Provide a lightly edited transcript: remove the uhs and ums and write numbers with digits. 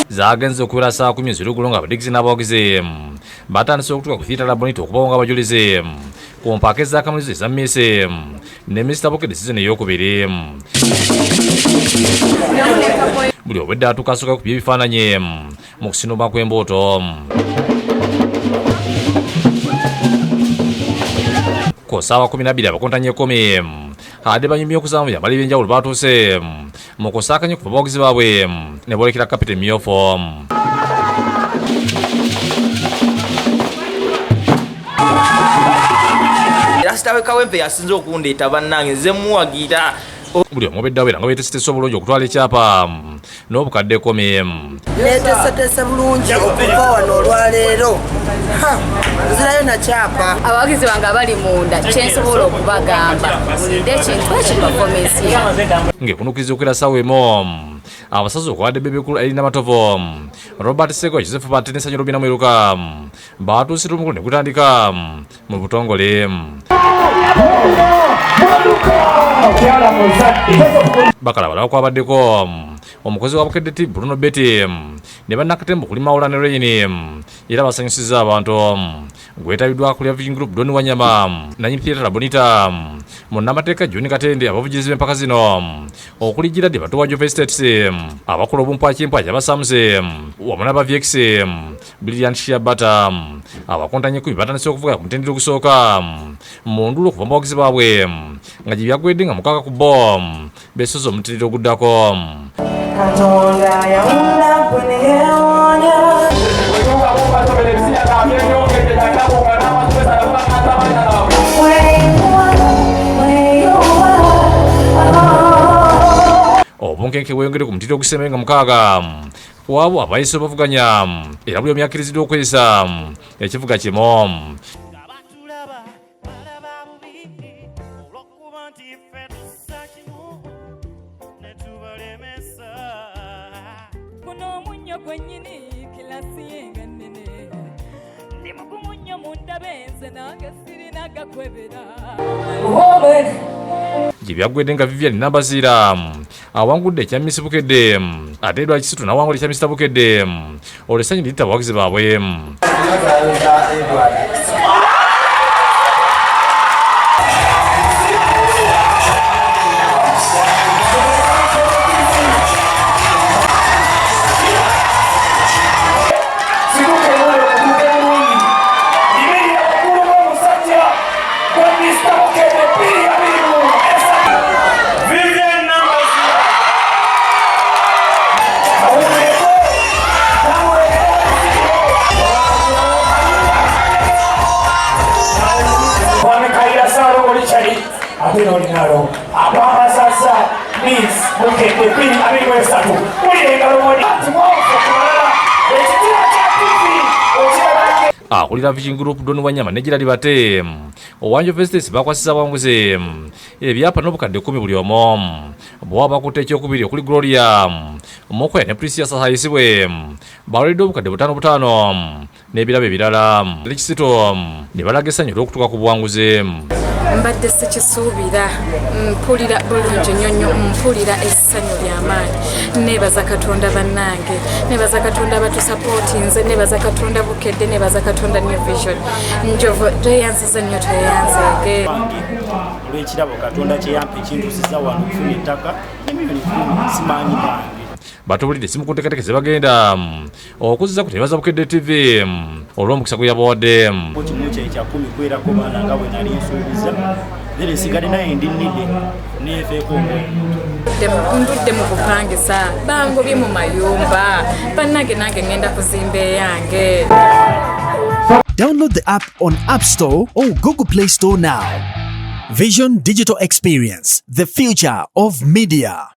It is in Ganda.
zagenze okubeera saa 10 ez'oluggulo nga abadigisi n'abawagizi batandise okutuuka ku theatre Bonito okubawo nga abajulizi ku mpaaka ez'akamalirizo eza Mmese ne Mr. Bukedde sizoni ey'okubiri. Buli obwedde atuuka asooka kupya ebifaananyi mu kusinuma kw'embooto. Ko ssaawa 12 abakontanye 10 ade banyumya okuzaamu byambali ebyenjawulo baatuuse mu kusaakanya kuva abawagizi baabwe ne boolekera kapiteni Myofu. Rasitawe Kawempe yasinze okundeeta bannange nze muwagira. Buli omu obedde abeera nga beeteeseteese obulungi okutwala ekyapa n'obukadde 10. Neeteeseteese bulungi okuva wano olwaleero. Nzirayo na kyapa. Abawagizi bange abali munda kyensobola okubagamba bulidde ekintu ekyo performance ng'ekunukiriza okuera ssaawa emu abasazi okuwadde bebekulu Elina Matovo, Robert Sego, Joseph Batenesa Nyolubina Mwiruka baatuusira omukulu ne gutandika mu butongole. Bakala balaba kwabaddeko omukozi wa Bukedde TV Bruno Betty ne bannakatembo kulima Ola ne Rain era basanyusizza abantu. Gwetabiddwa kulya Vision Group Doni Wanyama nanyi Theatre Bonita munnamateeka John Katende abavugizi b'empaka zino okulijjira dde batuwa Jove Estates abakola obumpwakimpwaki abasamuse wamu n'aba VX Brilliant Shiabata abakontanye 10 batandise okuvuga ku mutendera ogusooka mu ndulo okuva mu bawagizi baabwe nga gye byaggwedde nga mukaaga ku bo beesoza omutendera oguddako. Katonda yawula gwe ne yeewoonya. Obunkenke bweyongedde ku mutindo ogusembenga mukaaga waabo abayise bavuganya era buli omu yakkiriziddwa okwesa ekivuga kimu. Gye byaggwedde nga Vivian Nambazira awangudde ekya Miss Bukedde ate Edward Kisitu n'awangula ekya Mr. Bukedde olw'essanyu liyita abawagizi baabwe. Akulira Vision Group Doni Wanyama ne Gerald Bate Owanjo Festes bakwasiza abawanguzi ebyapa n'obukadde 10 buli omu bw'aba bakutte ekyokubiri okuli Gloria Omokoya ne Precious asayisibwe balidde obukadde 5 n'ebirabo ebirala Kisitu ne balaga essanyu olw'okutuuka ku buwanguzi. mbadde sikisuubira mpulira bulungi nnyo mpulira essanyu ly'amaanyi. Neebaza Katonda bannange, neebaza Katonda batusapootinze, neebaza Katonda Bukedde, neebaza Katonda New Vision. Njovu tweyanziza nnyo tweyanzeege olw'ekirabo Katonda kye yampa ekintuusiza wano okufuna ettaka n'emiliyoni 10 simaanyi bange. Batubulidde simu ku nteekateeka bagenda okuzza ku Neebaza Bukedde TV olw'omukisa gwe yabawadde. Kimu kye kya 10 kwerako baana nga bwe nali nsuubiza era nsigadde naye ndinnidde neefeeko ndudde mu bupangisa bangobye mu mayumba bannange nange ngenda kuzimba eyange. Download the app on App Store or Google Play Store now. Vision Digital Experience, the future of media.